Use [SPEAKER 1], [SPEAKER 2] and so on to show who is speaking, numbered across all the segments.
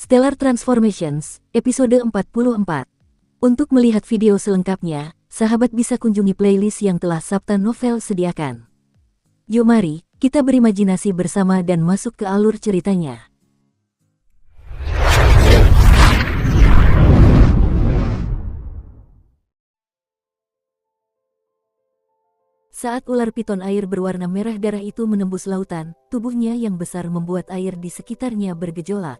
[SPEAKER 1] Stellar Transformations, episode 44. Untuk melihat video selengkapnya, sahabat bisa kunjungi playlist yang telah Sabta Novel sediakan. Yuk mari, kita berimajinasi bersama dan masuk ke alur ceritanya. Saat ular piton air berwarna merah darah itu menembus lautan, tubuhnya yang besar membuat air di sekitarnya bergejolak.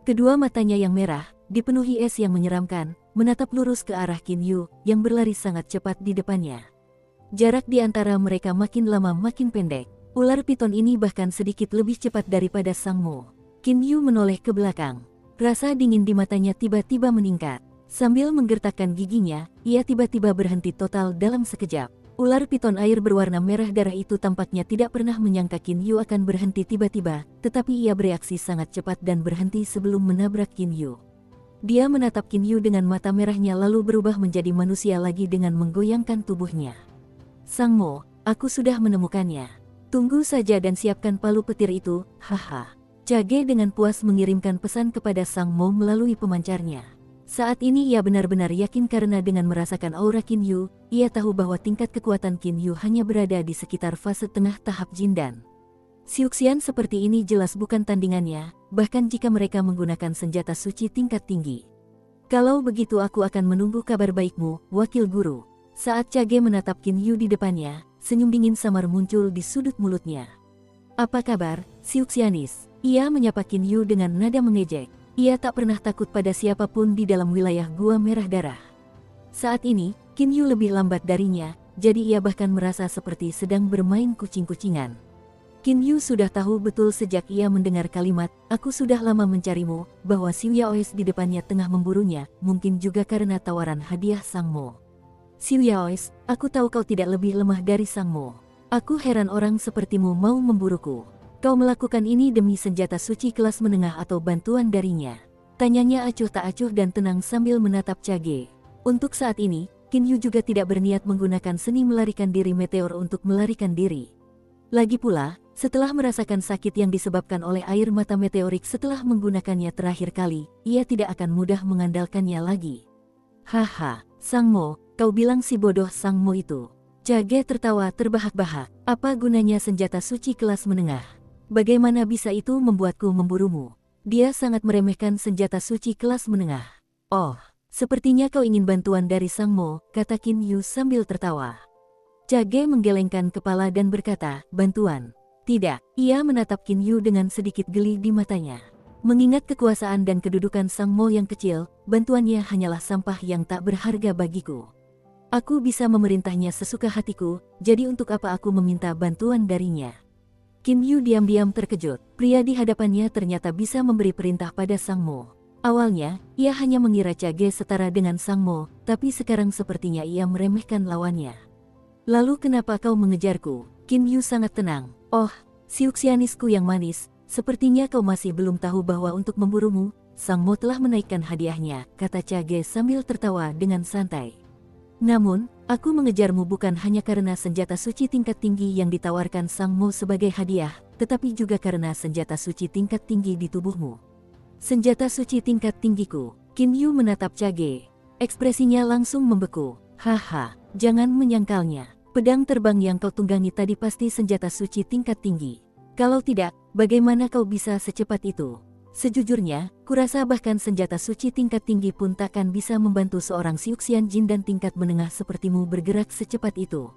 [SPEAKER 1] Kedua matanya yang merah, dipenuhi es yang menyeramkan, menatap lurus ke arah Qin Yu, yang berlari sangat cepat di depannya. Jarak di antara mereka makin lama makin pendek. Ular piton ini bahkan sedikit lebih cepat daripada Sang Mo. Qin Yu menoleh ke belakang. Rasa dingin di matanya tiba-tiba meningkat. Sambil menggertakkan giginya, ia tiba-tiba berhenti total dalam sekejap. Ular piton air berwarna merah darah itu tampaknya tidak pernah menyangka Qin Yu akan berhenti tiba-tiba, tetapi ia bereaksi sangat cepat dan berhenti sebelum menabrak Qin Yu. Dia menatap Qin Yu dengan mata merahnya lalu berubah menjadi manusia lagi dengan menggoyangkan tubuhnya. Sang Mo, aku sudah menemukannya. Tunggu saja dan siapkan palu petir itu, haha. Cage dengan puas mengirimkan pesan kepada Sang Mo melalui pemancarnya. Saat ini ia benar-benar yakin karena dengan merasakan aura Qin Yu, ia tahu bahwa tingkat kekuatan Qin Yu hanya berada di sekitar fase tengah tahap Jindan. Siuxian seperti ini jelas bukan tandingannya, bahkan jika mereka menggunakan senjata suci tingkat tinggi. Kalau begitu aku akan menunggu kabar baikmu, wakil guru. Saat Cage menatap Qin Yu di depannya, senyum dingin samar muncul di sudut mulutnya. Apa kabar, Siuxianis? Ia menyapa Qin Yu dengan nada mengejek. Ia tak pernah takut pada siapapun di dalam wilayah Gua Merah Darah. Saat ini, Qin Yu lebih lambat darinya, jadi ia bahkan merasa seperti sedang bermain kucing-kucingan. Qin Yu sudah tahu betul sejak ia mendengar kalimat, aku sudah lama mencarimu, bahwa Xiu Yaois di depannya tengah memburunya, mungkin juga karena tawaran hadiah Sang Mo. Xiu Yaois, aku tahu kau tidak lebih lemah dari Sang Mo. Aku heran orang sepertimu mau memburuku. Kau melakukan ini demi senjata suci kelas menengah atau bantuan darinya? Tanyanya acuh tak acuh dan tenang sambil menatap Cage. Untuk saat ini, Qin Yu juga tidak berniat menggunakan seni melarikan diri meteor untuk melarikan diri. Lagi pula, setelah merasakan sakit yang disebabkan oleh air mata meteorik setelah menggunakannya terakhir kali, ia tidak akan mudah mengandalkannya lagi. Haha, Sang Mo, kau bilang si bodoh Sang Mo itu. Cage tertawa terbahak-bahak. Apa gunanya senjata suci kelas menengah? Bagaimana bisa itu membuatku memburumu? Dia sangat meremehkan senjata suci kelas menengah. Oh, sepertinya kau ingin bantuan dari Sang Mo, kata Qin Yu sambil tertawa. Cage menggelengkan kepala dan berkata, bantuan? Tidak, ia menatap Qin Yu dengan sedikit geli di matanya. Mengingat kekuasaan dan kedudukan Sang Mo yang kecil, bantuannya hanyalah sampah yang tak berharga bagiku. Aku bisa memerintahnya sesuka hatiku, jadi untuk apa aku meminta bantuan darinya? Qin Yu diam-diam terkejut, pria di hadapannya ternyata bisa memberi perintah pada Sang Mo. Awalnya, ia hanya mengira Cage setara dengan Sang Mo, tapi sekarang sepertinya ia meremehkan lawannya. Lalu kenapa kau mengejarku? Qin Yu sangat tenang. Oh, Siuxianisku yang manis, sepertinya kau masih belum tahu bahwa untuk memburumu, Sang Mo telah menaikkan hadiahnya, kata Cage sambil tertawa dengan santai. Namun, aku mengejarmu bukan hanya karena senjata suci tingkat tinggi yang ditawarkan Sang Mo sebagai hadiah, tetapi juga karena senjata suci tingkat tinggi di tubuhmu. Senjata suci tingkat tinggiku. Qin Yu menatap Cage. Ekspresinya langsung membeku. Haha, jangan menyangkalnya. Pedang terbang yang kau tunggangi tadi pasti senjata suci tingkat tinggi. Kalau tidak, bagaimana kau bisa secepat itu? Sejujurnya, kurasa bahkan senjata suci tingkat tinggi pun takkan bisa membantu seorang Siuxian Jin dan tingkat menengah sepertimu bergerak secepat itu.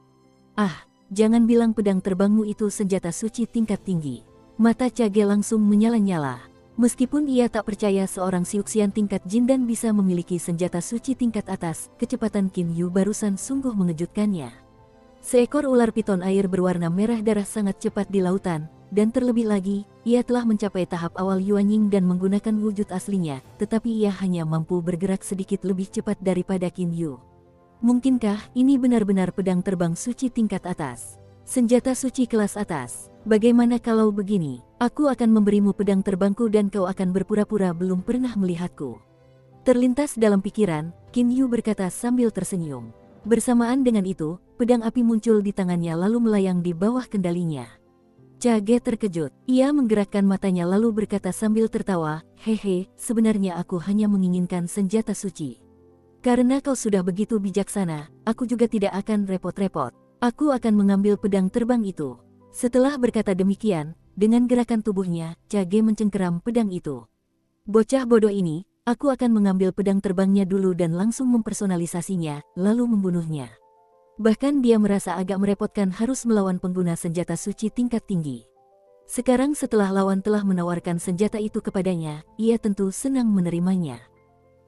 [SPEAKER 1] Ah, jangan bilang pedang terbangmu itu senjata suci tingkat tinggi. Mata Cage langsung menyala-nyala. Meskipun ia tak percaya seorang Siuxian tingkat Jin dan bisa memiliki senjata suci tingkat atas, kecepatan Qin Yu barusan sungguh mengejutkannya. Seekor ular piton air berwarna merah darah sangat cepat di lautan, dan terlebih lagi, ia telah mencapai tahap awal Yuanying dan menggunakan wujud aslinya, tetapi ia hanya mampu bergerak sedikit lebih cepat daripada Qin Yu. Mungkinkah ini benar-benar pedang terbang suci tingkat atas? Senjata suci kelas atas? Bagaimana kalau begini? Aku akan memberimu pedang terbangku dan kau akan berpura-pura belum pernah melihatku. Terlintas dalam pikiran, Qin Yu berkata sambil tersenyum. Bersamaan dengan itu, pedang api muncul di tangannya lalu melayang di bawah kendalinya. Chage terkejut. Ia menggerakkan matanya lalu berkata sambil tertawa, "Hehe, sebenarnya aku hanya menginginkan senjata suci. Karena kau sudah begitu bijaksana, aku juga tidak akan repot-repot. Aku akan mengambil pedang terbang itu." Setelah berkata demikian, dengan gerakan tubuhnya, Chage mencengkeram pedang itu. "Bocah bodoh ini, aku akan mengambil pedang terbangnya dulu dan langsung mempersonalisasinya, lalu membunuhnya." Bahkan dia merasa agak merepotkan harus melawan pengguna senjata suci tingkat tinggi. Sekarang setelah lawan telah menawarkan senjata itu kepadanya, ia tentu senang menerimanya.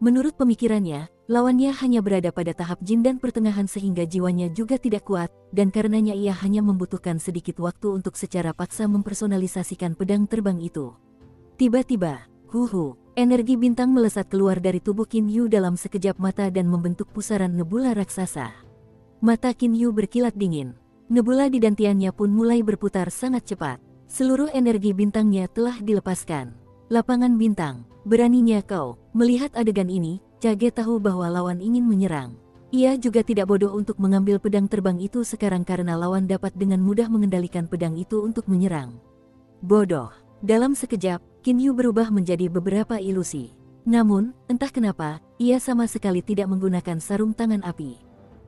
[SPEAKER 1] Menurut pemikirannya, lawannya hanya berada pada tahap jin dan pertengahan sehingga jiwanya juga tidak kuat, dan karenanya ia hanya membutuhkan sedikit waktu untuk secara paksa mempersonalisasikan pedang terbang itu. Tiba-tiba, energi bintang melesat keluar dari tubuh Qin Yu dalam sekejap mata dan membentuk pusaran nebula raksasa. Mata Qin Yu berkilat dingin. Nebula di dantiannya pun mulai berputar sangat cepat. Seluruh energi bintangnya telah dilepaskan. Lapangan bintang, beraninya kau. Melihat adegan ini, Chage tahu bahwa lawan ingin menyerang. Ia juga tidak bodoh untuk mengambil pedang terbang itu sekarang karena lawan dapat dengan mudah mengendalikan pedang itu untuk menyerang. Bodoh. Dalam sekejap, Qin Yu berubah menjadi beberapa ilusi. Namun, entah kenapa, ia sama sekali tidak menggunakan sarung tangan api.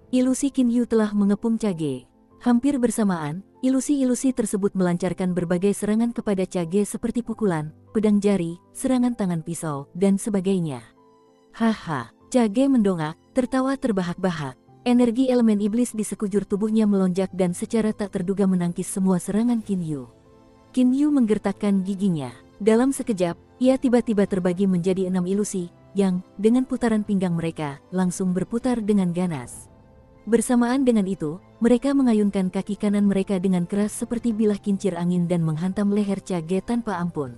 [SPEAKER 1] Ilusi Qin Yu telah mengepung Chage. Hampir bersamaan, ilusi-ilusi tersebut melancarkan berbagai serangan kepada Chage seperti pukulan, pedang jari, serangan tangan pisau, dan sebagainya. Haha, Chage mendongak, tertawa terbahak-bahak. Energi elemen iblis di sekujur tubuhnya melonjak dan secara tak terduga menangkis semua serangan Qin Yu. Qin Yu menggertakkan giginya. Dalam sekejap, ia tiba-tiba terbagi menjadi 6 ilusi, yang, dengan putaran pinggang mereka, langsung berputar dengan ganas. Bersamaan dengan itu, mereka mengayunkan kaki kanan mereka dengan keras seperti bilah kincir angin dan menghantam leher Chage tanpa ampun.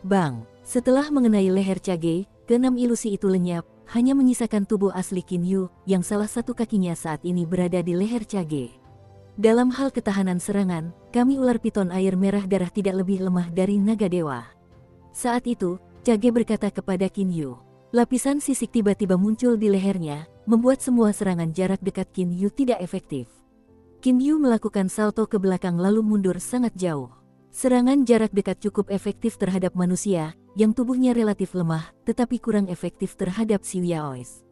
[SPEAKER 1] Bang! Setelah mengenai leher Chage, keenam ilusi itu lenyap, hanya menyisakan tubuh asli Qin Yu, yang salah satu kakinya saat ini berada di leher Chage. Dalam hal ketahanan serangan, kami ular piton air merah darah tidak lebih lemah dari naga dewa. Saat itu, Chage berkata kepada Qin Yu. Lapisan sisik tiba-tiba muncul di lehernya, membuat semua serangan jarak dekat Qin Yu tidak efektif. Qin Yu melakukan salto ke belakang lalu mundur sangat jauh. Serangan jarak dekat cukup efektif terhadap manusia, yang tubuhnya relatif lemah, tetapi kurang efektif terhadap Xiuyaois.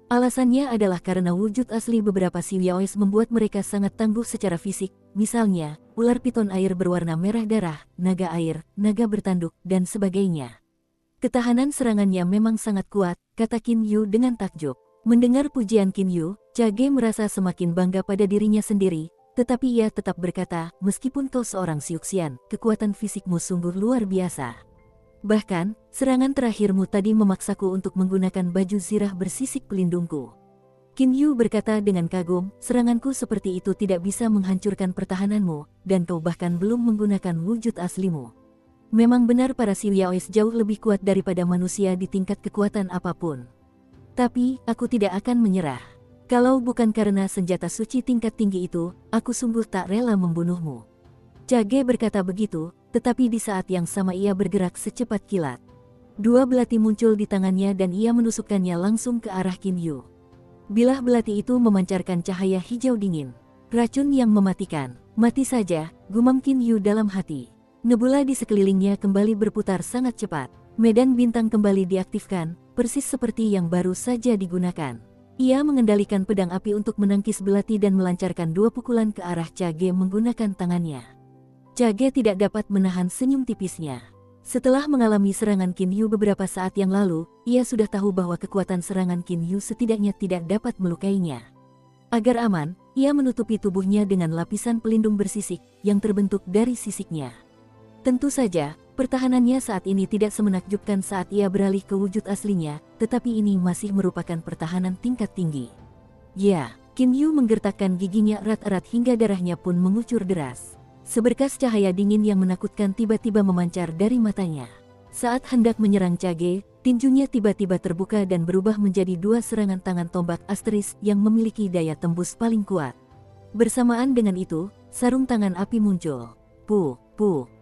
[SPEAKER 1] Alasannya adalah karena wujud asli beberapa Xiuyaois membuat mereka sangat tangguh secara fisik, misalnya, ular piton air berwarna merah darah, naga air, naga bertanduk, dan sebagainya. Ketahanan serangannya memang sangat kuat, kata Qin Yu dengan takjub. Mendengar pujian Qin Yu, Chage merasa semakin bangga pada dirinya sendiri, tetapi ia tetap berkata, meskipun kau seorang Xiuxian, kekuatan fisikmu sungguh luar biasa. Bahkan, serangan terakhirmu tadi memaksaku untuk menggunakan baju zirah bersisik pelindungku. Qin Yu berkata dengan kagum, seranganku seperti itu tidak bisa menghancurkan pertahananmu, dan kau bahkan belum menggunakan wujud aslimu. Memang benar para Xiuyaois jauh lebih kuat daripada manusia di tingkat kekuatan apapun. Tapi, aku tidak akan menyerah. Kalau bukan karena senjata suci tingkat tinggi itu, aku sungguh tak rela membunuhmu. Chage berkata begitu, tetapi di saat yang sama ia bergerak secepat kilat. Dua belati muncul di tangannya dan ia menusukkannya langsung ke arah Qin Yu. Bilah belati itu memancarkan cahaya hijau dingin. Racun yang mematikan. Mati saja, gumam Qin Yu dalam hati. Nebula di sekelilingnya kembali berputar sangat cepat. Medan bintang kembali diaktifkan, persis seperti yang baru saja digunakan. Ia mengendalikan pedang api untuk menangkis belati dan melancarkan dua pukulan ke arah Chage menggunakan tangannya. Chage tidak dapat menahan senyum tipisnya. Setelah mengalami serangan Qin Yu beberapa saat yang lalu, ia sudah tahu bahwa kekuatan serangan Qin Yu setidaknya tidak dapat melukainya. Agar aman, ia menutupi tubuhnya dengan lapisan pelindung bersisik yang terbentuk dari sisiknya. Tentu saja, pertahanannya saat ini tidak semenakjubkan saat ia beralih ke wujud aslinya, tetapi ini masih merupakan pertahanan tingkat tinggi. Ya, Qin Yu menggertakkan giginya erat-erat hingga darahnya pun mengucur deras. Seberkas cahaya dingin yang menakutkan tiba-tiba memancar dari matanya. Saat hendak menyerang Chage, tinjunya tiba-tiba terbuka dan berubah menjadi dua serangan tangan tombak asteris yang memiliki daya tembus paling kuat. Bersamaan dengan itu, sarung tangan api muncul.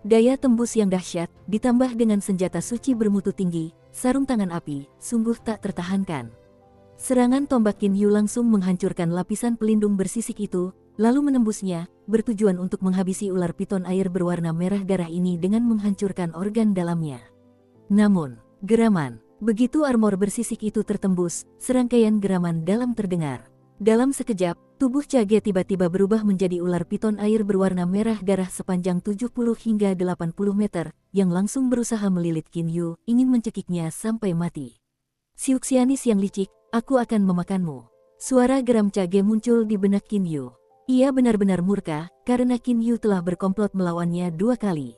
[SPEAKER 1] Daya tembus yang dahsyat, ditambah dengan senjata suci bermutu tinggi, sarung tangan api, sungguh tak tertahankan. Serangan tombak Qin Yu langsung menghancurkan lapisan pelindung bersisik itu, lalu menembusnya, bertujuan untuk menghabisi ular piton air berwarna merah darah ini dengan menghancurkan organ dalamnya. Namun, geraman. Begitu armor bersisik itu tertembus, serangkaian geraman dalam terdengar. Dalam sekejap, tubuh Chage tiba-tiba berubah menjadi ular piton air berwarna merah darah sepanjang 70 hingga 80 meter, yang langsung berusaha melilit Qin Yu, ingin mencekiknya sampai mati. Siuxianis yang licik, aku akan memakanmu. Suara geram Chage muncul di benak Qin Yu. Ia benar-benar murka, karena Qin Yu telah berkomplot melawannya 2 kali.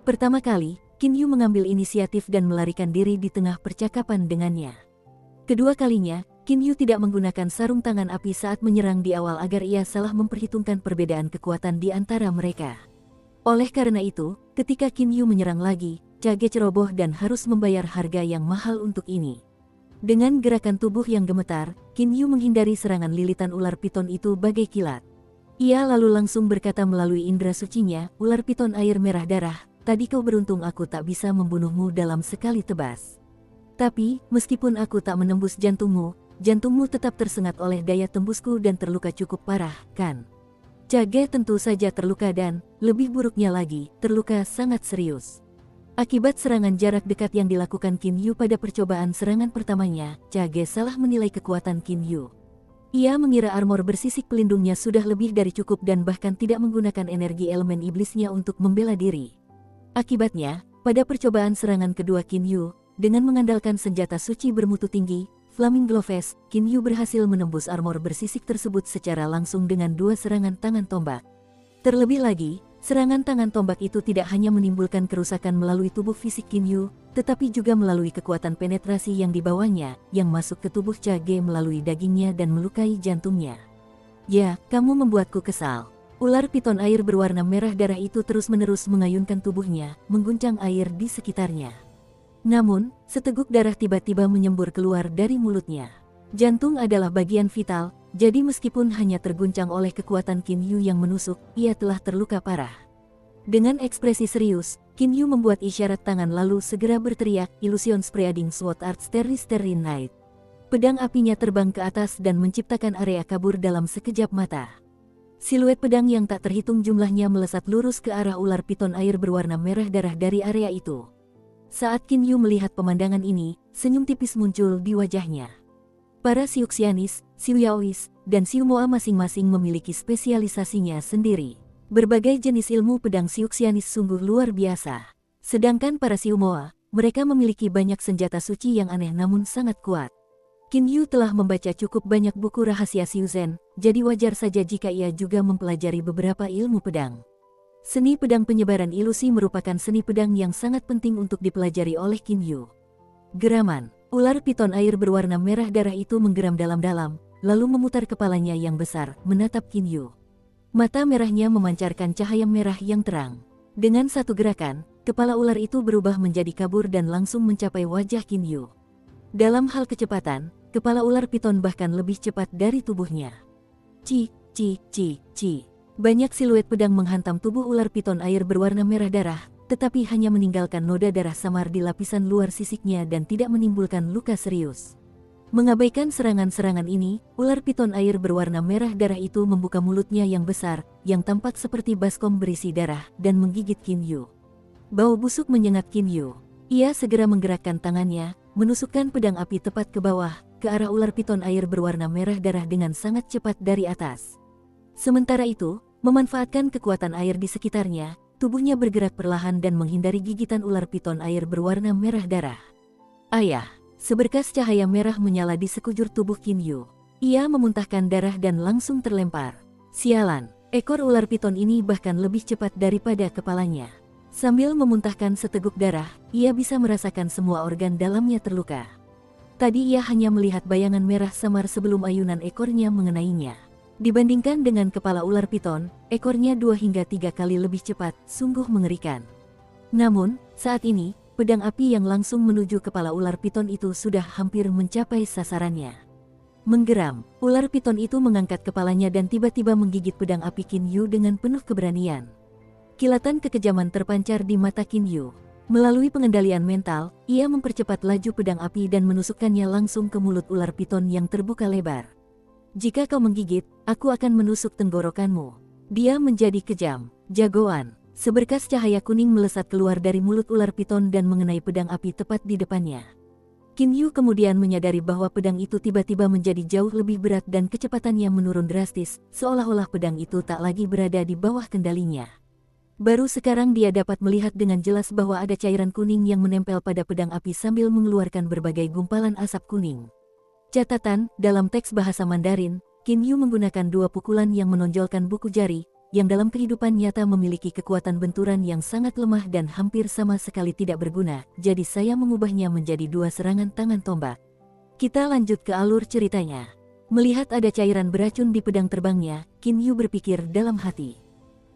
[SPEAKER 1] Pertama kali, Qin Yu mengambil inisiatif dan melarikan diri di tengah percakapan dengannya. Kedua kalinya, Qin Yu tidak menggunakan sarung tangan api saat menyerang di awal agar ia salah memperhitungkan perbedaan kekuatan di antara mereka. Oleh karena itu, ketika Qin Yu menyerang lagi, Chage ceroboh dan harus membayar harga yang mahal untuk ini. Dengan gerakan tubuh yang gemetar, Qin Yu menghindari serangan lilitan ular piton itu bagai kilat. Ia lalu langsung berkata melalui indera sucinya, ular piton air merah darah, tadi kau beruntung aku tak bisa membunuhmu dalam sekali tebas. Tapi, meskipun aku tak menembus jantungmu tetap tersengat oleh daya tembusku dan terluka cukup parah, kan? Chage tentu saja terluka dan, lebih buruknya lagi, terluka sangat serius. Akibat serangan jarak dekat yang dilakukan Qin Yu pada percobaan serangan pertamanya, Chage salah menilai kekuatan Qin Yu. Ia mengira armor bersisik pelindungnya sudah lebih dari cukup dan bahkan tidak menggunakan energi elemen iblisnya untuk membela diri. Akibatnya, pada percobaan serangan kedua Qin Yu, dengan mengandalkan senjata suci bermutu tinggi, Flaming Gloves, Qin Yu berhasil menembus armor bersisik tersebut secara langsung dengan 2 serangan tangan tombak. Terlebih lagi, serangan tangan tombak itu tidak hanya menimbulkan kerusakan melalui tubuh fisik Qin Yu, tetapi juga melalui kekuatan penetrasi yang dibawanya, yang masuk ke tubuh Chage melalui dagingnya dan melukai jantungnya. Ya, kamu membuatku kesal. Ular piton air berwarna merah darah itu terus-menerus mengayunkan tubuhnya, mengguncang air di sekitarnya. Namun, seteguk darah tiba-tiba menyembur keluar dari mulutnya. Jantung adalah bagian vital, jadi meskipun hanya terguncang oleh kekuatan Qin Yu yang menusuk, ia telah terluka parah. Dengan ekspresi serius, Qin Yu membuat isyarat tangan lalu segera berteriak, Illusion Spreading Sword Art Starry Night. Pedang apinya terbang ke atas dan menciptakan area kabur dalam sekejap mata. Siluet pedang yang tak terhitung jumlahnya melesat lurus ke arah ular piton air berwarna merah darah dari area itu. Saat Qin Yu melihat pemandangan ini, senyum tipis muncul di wajahnya. Para Siuxianis, Siuyaois, dan Siumoa masing-masing memiliki spesialisasinya sendiri. Berbagai jenis ilmu pedang Siuxianis sungguh luar biasa. Sedangkan para Siumoa, mereka memiliki banyak senjata suci yang aneh namun sangat kuat. Qin Yu telah membaca cukup banyak buku rahasia Siuzen, jadi wajar saja jika ia juga mempelajari beberapa ilmu pedang. Seni pedang penyebaran ilusi merupakan seni pedang yang sangat penting untuk dipelajari oleh Qin Yu. Geraman, ular piton air berwarna merah darah itu menggeram dalam-dalam, lalu memutar kepalanya yang besar, menatap Qin Yu. Mata merahnya memancarkan cahaya merah yang terang. Dengan satu gerakan, kepala ular itu berubah menjadi kabur dan langsung mencapai wajah Qin Yu. Dalam hal kecepatan, kepala ular piton bahkan lebih cepat dari tubuhnya. Ci. Banyak siluet pedang menghantam tubuh ular piton air berwarna merah darah, tetapi hanya meninggalkan noda darah samar di lapisan luar sisiknya dan tidak menimbulkan luka serius. Mengabaikan serangan-serangan ini, ular piton air berwarna merah darah itu membuka mulutnya yang besar, yang tampak seperti baskom berisi darah, dan menggigit Qin Yu. Bau busuk menyengat Qin Yu. Ia segera menggerakkan tangannya, menusukkan pedang api tepat ke bawah, ke arah ular piton air berwarna merah darah dengan sangat cepat dari atas. Sementara itu, memanfaatkan kekuatan air di sekitarnya, tubuhnya bergerak perlahan dan menghindari gigitan ular piton air berwarna merah darah. Ayah, seberkas cahaya merah menyala di sekujur tubuh Qin Yu. Ia memuntahkan darah dan langsung terlempar. Sialan, ekor ular piton ini bahkan lebih cepat daripada kepalanya. Sambil memuntahkan seteguk darah, ia bisa merasakan semua organ dalamnya terluka. Tadi ia hanya melihat bayangan merah samar sebelum ayunan ekornya mengenainya. Dibandingkan dengan kepala ular piton, ekornya 2 hingga 3 kali lebih cepat, sungguh mengerikan. Namun, saat ini, pedang api yang langsung menuju kepala ular piton itu sudah hampir mencapai sasarannya. Menggeram, ular piton itu mengangkat kepalanya dan tiba-tiba menggigit pedang api Qin Yu dengan penuh keberanian. Kilatan kekejaman terpancar di mata Qin Yu. Melalui pengendalian mental, ia mempercepat laju pedang api dan menusukkannya langsung ke mulut ular piton yang terbuka lebar. Jika kau menggigit, aku akan menusuk tenggorokanmu. Dia menjadi kejam. Jagoan. Seberkas cahaya kuning melesat keluar dari mulut ular piton dan mengenai pedang api tepat di depannya. Qin Yu kemudian menyadari bahwa pedang itu tiba-tiba menjadi jauh lebih berat dan kecepatannya menurun drastis, seolah-olah pedang itu tak lagi berada di bawah kendalinya. Baru sekarang dia dapat melihat dengan jelas bahwa ada cairan kuning yang menempel pada pedang api sambil mengeluarkan berbagai gumpalan asap kuning. Catatan, dalam teks bahasa Mandarin, Qin Yu menggunakan 2 pukulan yang menonjolkan buku jari, yang dalam kehidupan nyata memiliki kekuatan benturan yang sangat lemah dan hampir sama sekali tidak berguna, jadi saya mengubahnya menjadi 2 serangan tangan tombak. Kita lanjut ke alur ceritanya. Melihat ada cairan beracun di pedang terbangnya, Qin Yu berpikir dalam hati.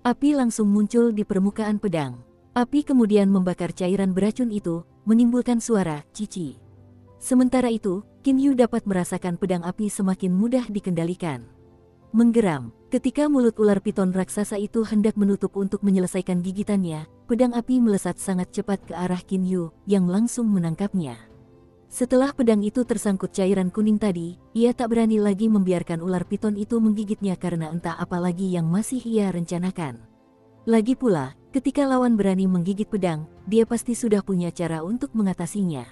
[SPEAKER 1] Api langsung muncul di permukaan pedang. Api kemudian membakar cairan beracun itu, menimbulkan suara cici. Sementara itu, Qin Yu dapat merasakan pedang api semakin mudah dikendalikan. Menggeram, ketika mulut ular piton raksasa itu hendak menutup untuk menyelesaikan gigitannya, pedang api melesat sangat cepat ke arah Qin Yu, yang langsung menangkapnya. Setelah pedang itu tersangkut cairan kuning tadi, ia tak berani lagi membiarkan ular piton itu menggigitnya karena entah apa lagi yang masih ia rencanakan. Lagi pula, ketika lawan berani menggigit pedang, dia pasti sudah punya cara untuk mengatasinya.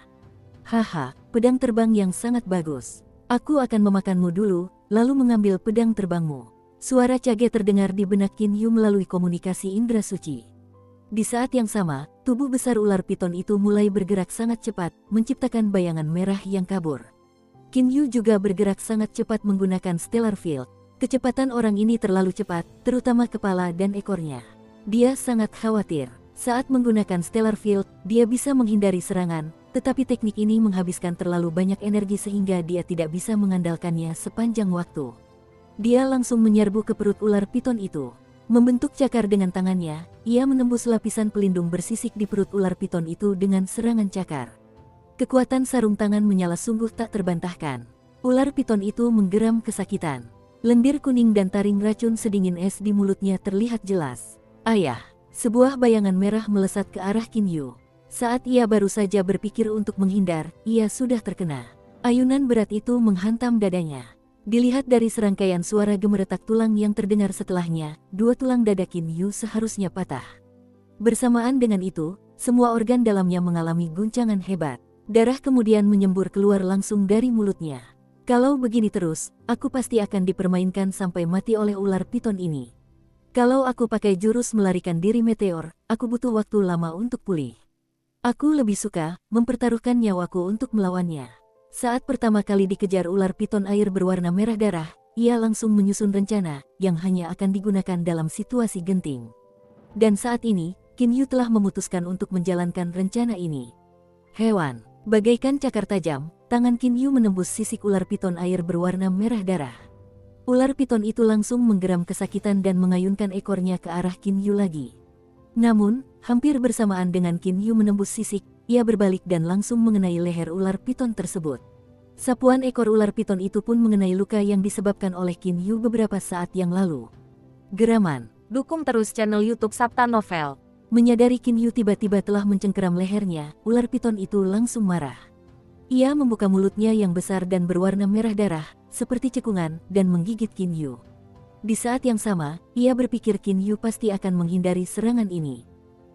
[SPEAKER 1] Haha, pedang terbang yang sangat bagus. Aku akan memakanmu dulu, lalu mengambil pedang terbangmu. Suara Cage terdengar di benak Qin Yu melalui komunikasi indera suci. Di saat yang sama, tubuh besar ular piton itu mulai bergerak sangat cepat, menciptakan bayangan merah yang kabur. Qin Yu juga bergerak sangat cepat menggunakan Stellar Field. Kecepatan orang ini terlalu cepat, terutama kepala dan ekornya. Dia sangat khawatir. Saat menggunakan Stellar Field, dia bisa menghindari serangan, tetapi teknik ini menghabiskan terlalu banyak energi sehingga dia tidak bisa mengandalkannya sepanjang waktu. Dia langsung menyerbu ke perut ular piton itu. Membentuk cakar dengan tangannya, ia menembus lapisan pelindung bersisik di perut ular piton itu dengan serangan cakar. Kekuatan sarung tangan menyala sungguh tak terbantahkan. Ular piton itu menggeram kesakitan. Lendir kuning dan taring racun sedingin es di mulutnya terlihat jelas. Ayah! Sebuah bayangan merah melesat ke arah Qin Yu. Saat ia baru saja berpikir untuk menghindar, ia sudah terkena. Ayunan berat itu menghantam dadanya. Dilihat dari serangkaian suara gemeretak tulang yang terdengar setelahnya, 2 tulang dada Qin Yu seharusnya patah. Bersamaan dengan itu, semua organ dalamnya mengalami guncangan hebat. Darah kemudian menyembur keluar langsung dari mulutnya. Kalau begini terus, aku pasti akan dipermainkan sampai mati oleh ular piton ini. Kalau aku pakai jurus melarikan diri meteor, aku butuh waktu lama untuk pulih. Aku lebih suka mempertaruhkan nyawaku untuk melawannya. Saat pertama kali dikejar ular piton air berwarna merah darah, ia langsung menyusun rencana yang hanya akan digunakan dalam situasi genting. Dan saat ini, Qin Yu telah memutuskan untuk menjalankan rencana ini. Hewan, bagaikan cakar tajam, tangan Qin Yu menembus sisik ular piton air berwarna merah darah. Ular piton itu langsung menggeram kesakitan dan mengayunkan ekornya ke arah Qin Yu lagi. Namun, hampir bersamaan dengan Qin Yu menembus sisik, ia berbalik dan langsung mengenai leher ular piton tersebut. Sapuan ekor ular piton itu pun mengenai luka yang disebabkan oleh Qin Yu beberapa saat yang lalu. Geraman.
[SPEAKER 2] Dukung terus channel YouTube Sabta Novel.
[SPEAKER 1] Menyadari Qin Yu tiba-tiba telah mencengkeram lehernya, ular piton itu langsung marah. Ia membuka mulutnya yang besar dan berwarna merah darah, seperti cekungan, dan menggigit Qin Yu. Di saat yang sama, ia berpikir Qin Yu pasti akan menghindari serangan ini.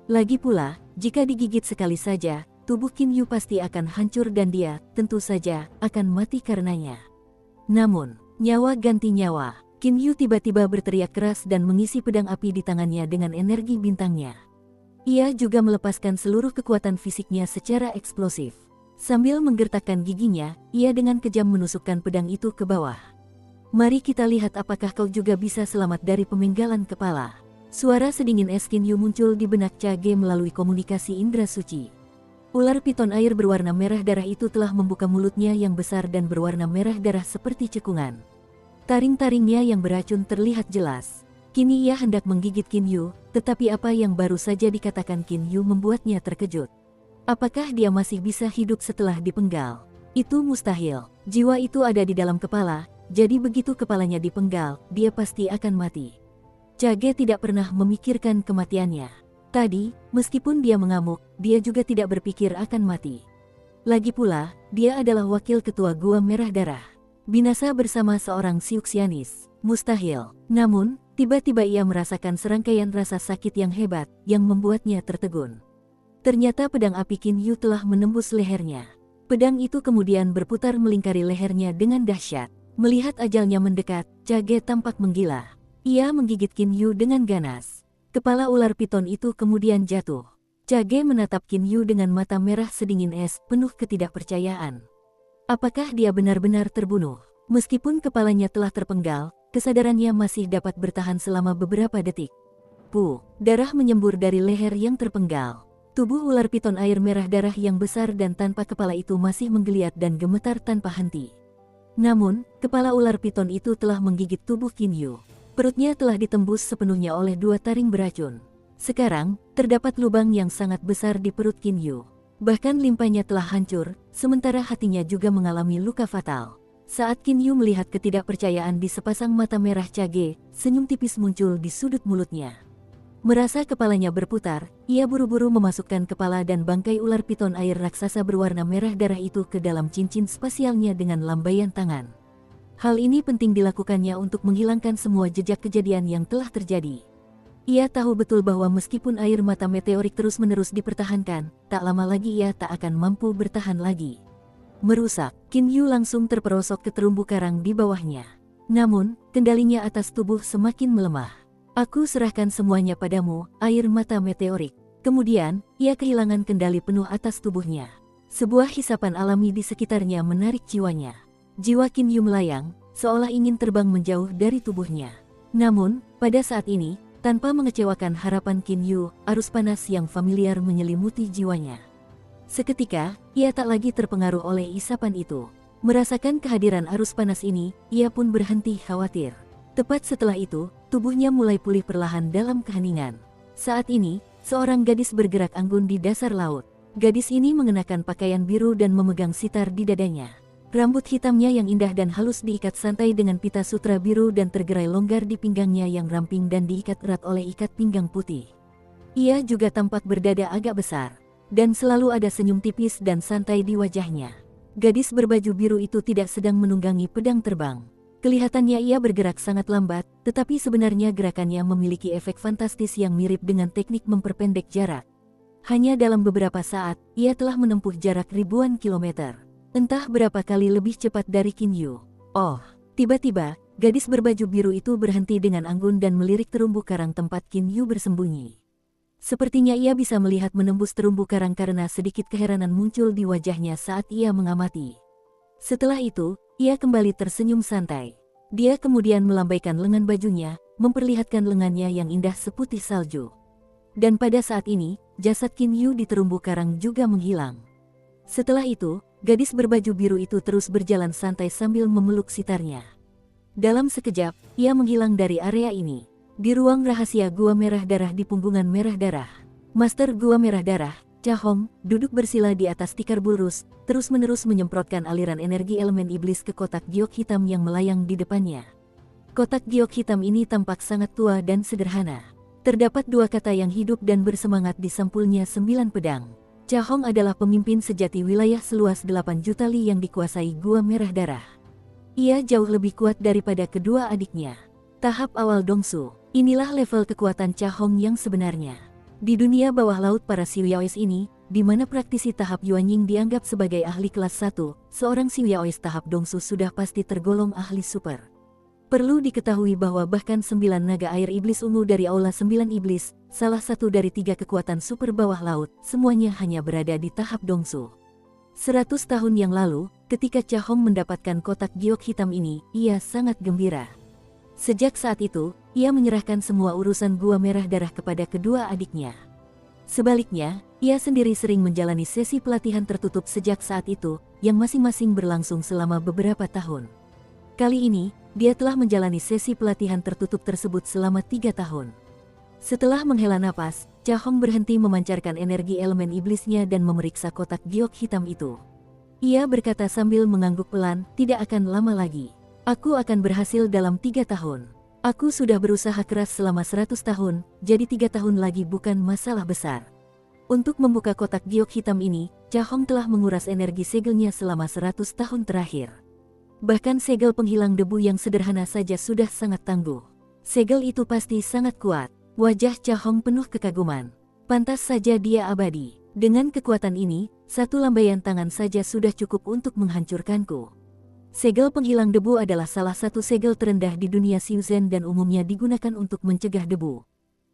[SPEAKER 1] Lagi pula, jika digigit sekali saja, tubuh Qin Yu pasti akan hancur dan dia, tentu saja, akan mati karenanya. Namun, nyawa ganti nyawa, Qin Yu tiba-tiba berteriak keras dan mengisi pedang api di tangannya dengan energi bintangnya. Ia juga melepaskan seluruh kekuatan fisiknya secara eksplosif. Sambil menggertakkan giginya, ia dengan kejam menusukkan pedang itu ke bawah. Mari kita lihat apakah kau juga bisa selamat dari pemenggalan kepala. Suara sedingin es Qin Yu muncul di benak Cage melalui komunikasi indera suci. Ular piton air berwarna merah darah itu telah membuka mulutnya yang besar dan berwarna merah darah seperti cekungan. Taring-taringnya yang beracun terlihat jelas. Kini ia hendak menggigit Qin Yu, tetapi apa yang baru saja dikatakan Qin Yu membuatnya terkejut. Apakah dia masih bisa hidup setelah dipenggal? Itu mustahil. Jiwa itu ada di dalam kepala, jadi begitu kepalanya dipenggal, dia pasti akan mati. Cage tidak pernah memikirkan kematiannya. Tadi, meskipun dia mengamuk, dia juga tidak berpikir akan mati. Lagi pula, dia adalah wakil ketua Gua Merah Darah. Binasa bersama seorang Siuxianis. Mustahil. Namun, Tiba-tiba ia merasakan serangkaian rasa sakit yang hebat, yang membuatnya tertegun. Ternyata pedang api Qin Yu telah menembus lehernya. Pedang itu kemudian berputar melingkari lehernya dengan dahsyat. Melihat ajalnya mendekat, Chage tampak menggila. Ia menggigit Qin Yu dengan ganas. Kepala ular piton itu kemudian jatuh. Chage menatap Qin Yu dengan mata merah sedingin es, penuh ketidakpercayaan. Apakah dia benar-benar terbunuh? Meskipun kepalanya telah terpenggal, kesadarannya masih dapat bertahan selama beberapa detik. Darah menyembur dari leher yang terpenggal. Tubuh ular piton air merah darah yang besar dan tanpa kepala itu masih menggeliat dan gemetar tanpa henti. Namun, kepala ular piton itu telah menggigit tubuh Qin Yu. Perutnya telah ditembus sepenuhnya oleh 2 taring beracun. Sekarang, terdapat lubang yang sangat besar di perut Qin Yu. Bahkan limpahnya telah hancur, sementara hatinya juga mengalami luka fatal. Saat Qin Yu melihat ketidakpercayaan di sepasang mata merah Chage, senyum tipis muncul di sudut mulutnya. Merasa kepalanya berputar, ia buru-buru memasukkan kepala dan bangkai ular piton air raksasa berwarna merah darah itu ke dalam cincin spasialnya dengan lambaian tangan. Hal ini penting dilakukannya untuk menghilangkan semua jejak kejadian yang telah terjadi. Ia tahu betul bahwa meskipun air mata meteorik terus-menerus dipertahankan, tak lama lagi ia tak akan mampu bertahan lagi. Merusak, Qin Yu langsung terperosok ke terumbu karang di bawahnya. Namun, kendalinya atas tubuh semakin melemah. Aku serahkan semuanya padamu, air mata meteorik. Kemudian, ia kehilangan kendali penuh atas tubuhnya. Sebuah hisapan alami di sekitarnya menarik jiwanya. Jiwa Qin Yu melayang, seolah ingin terbang menjauh dari tubuhnya. Namun, pada saat ini, tanpa mengecewakan harapan Qin Yu, arus panas yang familiar menyelimuti jiwanya. Seketika, ia tak lagi terpengaruh oleh isapan itu. Merasakan kehadiran arus panas ini, ia pun berhenti khawatir. Tepat setelah itu, tubuhnya mulai pulih perlahan dalam keheningan. Saat ini, seorang gadis bergerak anggun di dasar laut. Gadis ini mengenakan pakaian biru dan memegang sitar di dadanya. Rambut hitamnya yang indah dan halus diikat santai dengan pita sutra biru dan tergerai longgar di pinggangnya yang ramping dan diikat erat oleh ikat pinggang putih. Ia juga tampak berdada agak besar. Dan selalu ada senyum tipis dan santai di wajahnya. Gadis berbaju biru itu tidak sedang menunggangi pedang terbang. Kelihatannya ia bergerak sangat lambat, tetapi sebenarnya gerakannya memiliki efek fantastis yang mirip dengan teknik memperpendek jarak. Hanya dalam beberapa saat, ia telah menempuh jarak ribuan kilometer. Entah berapa kali lebih cepat dari Qin Yu. Oh, tiba-tiba, gadis berbaju biru itu berhenti dengan anggun dan melirik terumbu karang tempat Qin Yu bersembunyi. Sepertinya ia bisa melihat menembus terumbu karang karena sedikit keheranan muncul di wajahnya saat ia mengamati. Setelah itu, ia kembali tersenyum santai. Dia kemudian melambaikan lengan bajunya, memperlihatkan lengannya yang indah seputih salju. Dan pada saat ini, jasad Qin Yu di terumbu karang juga menghilang. Setelah itu, gadis berbaju biru itu terus berjalan santai sambil memeluk sitarnya. Dalam sekejap, ia menghilang dari area ini. Di ruang rahasia Gua Merah Darah di Punggungan Merah Darah, Master Gua Merah Darah, Cha Hong, duduk bersila di atas tikar bulrus, terus-menerus menyemprotkan aliran energi elemen iblis ke kotak giok hitam yang melayang di depannya. Kotak giok hitam ini tampak sangat tua dan sederhana. Terdapat 2 kata yang hidup dan bersemangat di sampulnya 9 pedang. Cha Hong adalah pemimpin sejati wilayah seluas 8 juta li yang dikuasai Gua Merah Darah. Ia jauh lebih kuat daripada kedua adiknya. Tahap awal Dongsu. Inilah level kekuatan Cha Hong yang sebenarnya. Di dunia bawah laut para Siwiaois ini, di mana praktisi tahap Yuanying dianggap sebagai ahli kelas 1, seorang Siwiaois tahap Dongsu sudah pasti tergolong ahli super. Perlu diketahui bahwa bahkan 9 naga air iblis ungu dari Aula 9 Iblis, salah satu dari 3 kekuatan super bawah laut, semuanya hanya berada di tahap Dongsu. 100 tahun yang lalu, ketika Cha Hong mendapatkan kotak giok hitam ini, ia sangat gembira. Sejak saat itu, ia menyerahkan semua urusan Gua Merah Darah kepada kedua adiknya. Sebaliknya, ia sendiri sering menjalani sesi pelatihan tertutup sejak saat itu, yang masing-masing berlangsung selama beberapa tahun. Kali ini, dia telah menjalani sesi pelatihan tertutup tersebut selama 3 tahun. Setelah menghela napas, Cha Hong berhenti memancarkan energi elemen iblisnya dan memeriksa kotak giok hitam itu. Ia berkata sambil mengangguk pelan, tidak akan lama lagi. Aku akan berhasil dalam 3 tahun. Aku sudah berusaha keras selama 100 tahun, jadi 3 tahun lagi bukan masalah besar. Untuk membuka kotak giok hitam ini, Cha Hong telah menguras energi segelnya selama 100 tahun terakhir. Bahkan segel penghilang debu yang sederhana saja sudah sangat tangguh. Segel itu pasti sangat kuat. Wajah Cha Hong penuh kekaguman. Pantas saja dia abadi. Dengan kekuatan ini, satu lambaian tangan saja sudah cukup untuk menghancurkanku. Segel penghilang debu adalah salah satu segel terendah di dunia Xiuzhen dan umumnya digunakan untuk mencegah debu.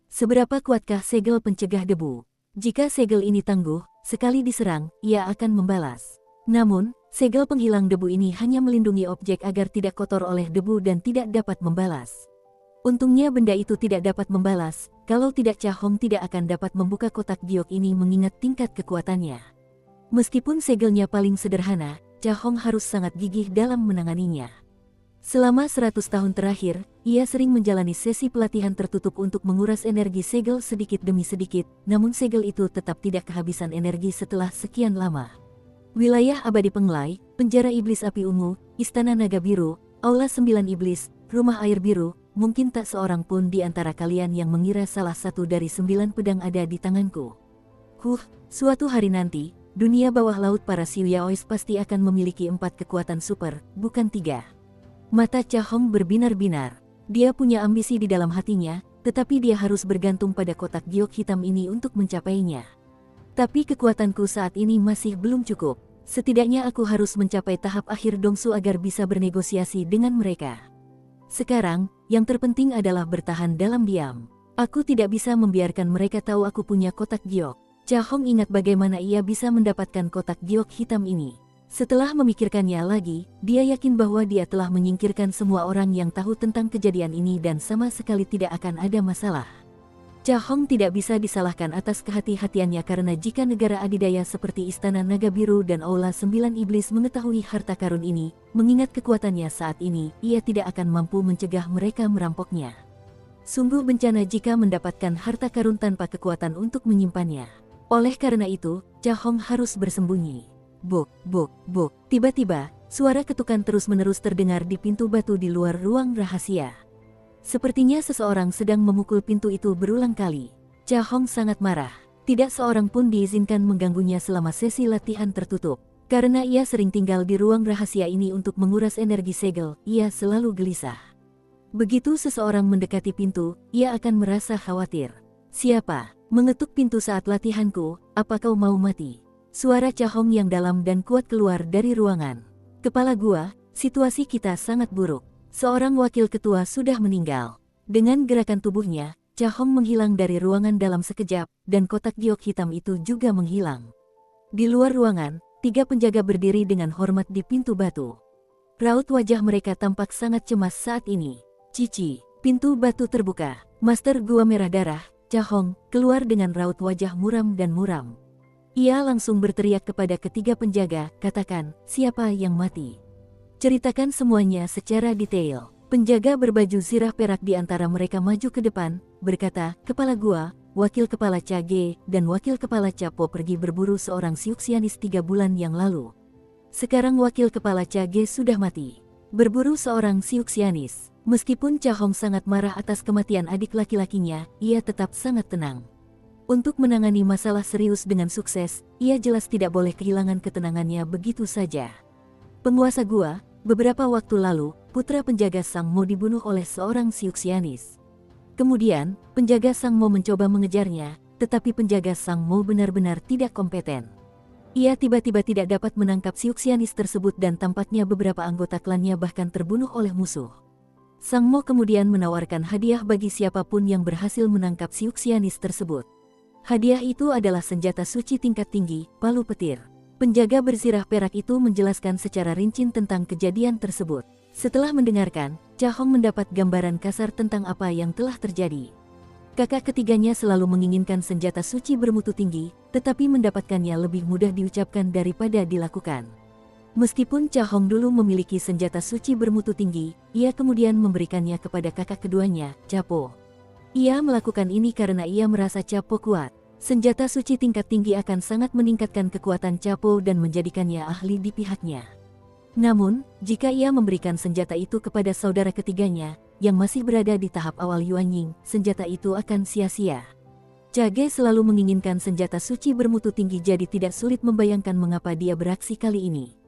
[SPEAKER 1] Seberapa kuatkah segel pencegah debu? Jika segel ini tangguh, sekali diserang, ia akan membalas. Namun, segel penghilang debu ini hanya melindungi objek agar tidak kotor oleh debu dan tidak dapat membalas. Untungnya benda itu tidak dapat membalas, kalau tidak Cha Hong tidak akan dapat membuka kotak giok ini mengingat tingkat kekuatannya. Meskipun segelnya paling sederhana, Cha Hong harus sangat gigih dalam menanganinya. Selama 100 tahun terakhir, ia sering menjalani sesi pelatihan tertutup untuk menguras energi segel sedikit demi sedikit, namun segel itu tetap tidak kehabisan energi setelah sekian lama. Wilayah abadi Penglai, penjara iblis api ungu, istana naga biru, aula 9 iblis, rumah air biru, mungkin tak seorang pun di antara kalian yang mengira salah satu dari 9 pedang ada di tanganku. Suatu hari nanti, dunia bawah laut para Xiuyaois pasti akan memiliki 4 kekuatan super, bukan 3. Mata Cha Hong berbinar-binar. Dia punya ambisi di dalam hatinya, tetapi dia harus bergantung pada kotak giok hitam ini untuk mencapainya. Tapi kekuatanku saat ini masih belum cukup. Setidaknya aku harus mencapai tahap akhir Dongsu agar bisa bernegosiasi dengan mereka. Sekarang, yang terpenting adalah bertahan dalam diam. Aku tidak bisa membiarkan mereka tahu aku punya kotak giok. Cha Hong ingat bagaimana ia bisa mendapatkan kotak giok hitam ini. Setelah memikirkannya lagi, dia yakin bahwa dia telah menyingkirkan semua orang yang tahu tentang kejadian ini dan sama sekali tidak akan ada masalah. Cha Hong tidak bisa disalahkan atas kehati-hatiannya karena jika negara adidaya seperti Istana Naga Biru dan Aula 9 Iblis mengetahui harta karun ini, mengingat kekuatannya saat ini, ia tidak akan mampu mencegah mereka merampoknya. Sungguh bencana jika mendapatkan harta karun tanpa kekuatan untuk menyimpannya. Oleh karena itu, Cha Hong harus bersembunyi. Buk, buk, buk. Tiba-tiba, suara ketukan terus-menerus terdengar di pintu batu di luar ruang rahasia. Sepertinya seseorang sedang memukul pintu itu berulang kali. Cha Hong sangat marah. Tidak seorang pun diizinkan mengganggunya selama sesi latihan tertutup. Karena ia sering tinggal di ruang rahasia ini untuk menguras energi segel, ia selalu gelisah. Begitu seseorang mendekati pintu, ia akan merasa khawatir. Siapa? Mengetuk pintu saat latihanku, apa kau mau mati? Suara Cha Hong yang dalam dan kuat keluar dari ruangan. Kepala gua, situasi kita sangat buruk. Seorang wakil ketua sudah meninggal. Dengan gerakan tubuhnya, Cha Hong menghilang dari ruangan dalam sekejap, dan kotak giok hitam itu juga menghilang. Di luar ruangan, 3 penjaga berdiri dengan hormat di pintu batu. Raut wajah mereka tampak sangat cemas saat ini. Cici, pintu batu terbuka. Master Gua Merah Darah, Cha Hong, keluar dengan raut wajah muram dan muram. Ia langsung berteriak kepada ketiga penjaga, katakan, siapa yang mati? Ceritakan semuanya secara detail. Penjaga berbaju zirah perak di antara mereka maju ke depan, berkata, Kepala gua, Wakil Kepala Cha Ge, dan Wakil Kepala Cha Po pergi berburu seorang Xiuxianis 3 bulan yang lalu. Sekarang Wakil Kepala Cha Ge sudah mati. Berburu seorang Xiuxianis. Meskipun Cha Hong sangat marah atas kematian adik laki-lakinya, ia tetap sangat tenang. Untuk menangani masalah serius dengan sukses, ia jelas tidak boleh kehilangan ketenangannya begitu saja. Penguasa gua, beberapa waktu lalu, putra penjaga Sang Mo dibunuh oleh seorang Xiuxianis. Kemudian, penjaga Sang Mo mencoba mengejarnya, tetapi penjaga Sang Mo benar-benar tidak kompeten. Ia tiba-tiba tidak dapat menangkap Xiuxianis tersebut dan tampaknya beberapa anggota klannya bahkan terbunuh oleh musuh. Sang Mo kemudian menawarkan hadiah bagi siapapun yang berhasil menangkap Xiuxianis tersebut. Hadiah itu adalah senjata suci tingkat tinggi, palu petir. Penjaga berzirah perak itu menjelaskan secara rinci tentang kejadian tersebut. Setelah mendengarkan, Cha Hong mendapat gambaran kasar tentang apa yang telah terjadi. Kakak ketiganya selalu menginginkan senjata suci bermutu tinggi, tetapi mendapatkannya lebih mudah diucapkan daripada dilakukan. Meskipun Cha Hong dulu memiliki senjata suci bermutu tinggi, ia kemudian memberikannya kepada kakak keduanya, Cha Po. Ia melakukan ini karena ia merasa Cha Po kuat. Senjata suci tingkat tinggi akan sangat meningkatkan kekuatan Cha Po dan menjadikannya ahli di pihaknya. Namun, jika ia memberikan senjata itu kepada saudara ketiganya, yang masih berada di tahap awal Yuanying, senjata itu akan sia-sia. Cha Ge selalu menginginkan senjata suci bermutu tinggi jadi tidak sulit membayangkan mengapa dia beraksi kali ini.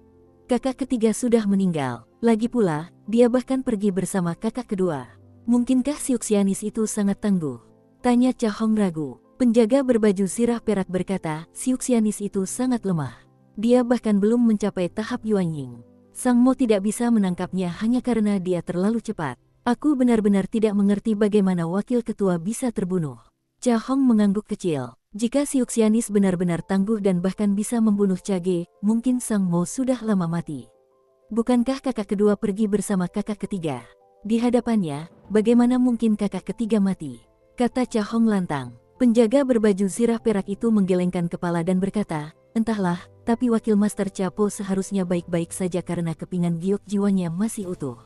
[SPEAKER 1] Kakak ketiga sudah meninggal, lagi pula, dia bahkan pergi bersama kakak kedua. Mungkinkah Siuxianis itu sangat tangguh? Tanya Cha Hong ragu. Penjaga berbaju sirah perak berkata, Siuxianis itu sangat lemah. Dia bahkan belum mencapai tahap Yuanying. Sang Mo tidak bisa menangkapnya hanya karena dia terlalu cepat. Aku benar-benar tidak mengerti bagaimana wakil ketua bisa terbunuh. Cha Hong mengangguk kecil. Jika Siuxianis benar-benar tangguh dan bahkan bisa membunuh Chage, mungkin Sang Mo sudah lama mati. Bukankah kakak kedua pergi bersama kakak ketiga? Di hadapannya, bagaimana mungkin kakak ketiga mati? Kata Cha Hong lantang. Penjaga berbaju sirah perak itu menggelengkan kepala dan berkata, entahlah, tapi wakil Master Chapo seharusnya baik-baik saja karena kepingan giok jiwanya masih utuh.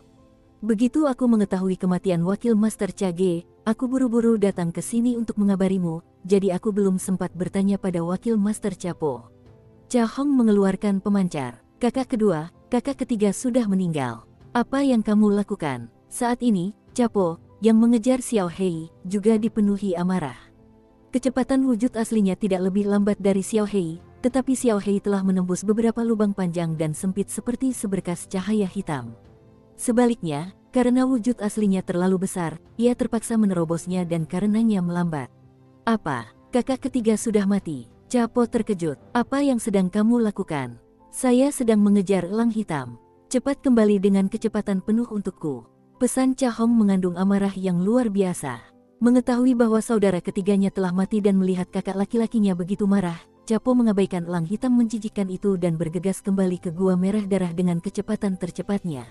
[SPEAKER 1] Begitu aku mengetahui kematian wakil Master Chage, aku buru-buru datang ke sini untuk mengabarimu, jadi aku belum sempat bertanya pada wakil Master Chapo. Cha Hong mengeluarkan pemancar. Kakak kedua, kakak ketiga sudah meninggal. Apa yang kamu lakukan? Saat ini, Chapo, yang mengejar Xiao Hei, juga dipenuhi amarah. Kecepatan wujud aslinya tidak lebih lambat dari Xiao Hei, tetapi Xiao Hei telah menembus beberapa lubang panjang dan sempit seperti seberkas cahaya hitam. Sebaliknya, karena wujud aslinya terlalu besar, ia terpaksa menerobosnya dan karenanya melambat. Apa? Kakak ketiga sudah mati? Chapo terkejut. Apa yang sedang kamu lakukan? Saya sedang mengejar elang hitam. Cepat kembali dengan kecepatan penuh untukku. Pesan Cha Hong mengandung amarah yang luar biasa. Mengetahui bahwa saudara ketiganya telah mati dan melihat kakak laki-lakinya begitu marah, Chapo mengabaikan elang hitam menjijikkan itu dan bergegas kembali ke Gua Merah Darah dengan kecepatan tercepatnya.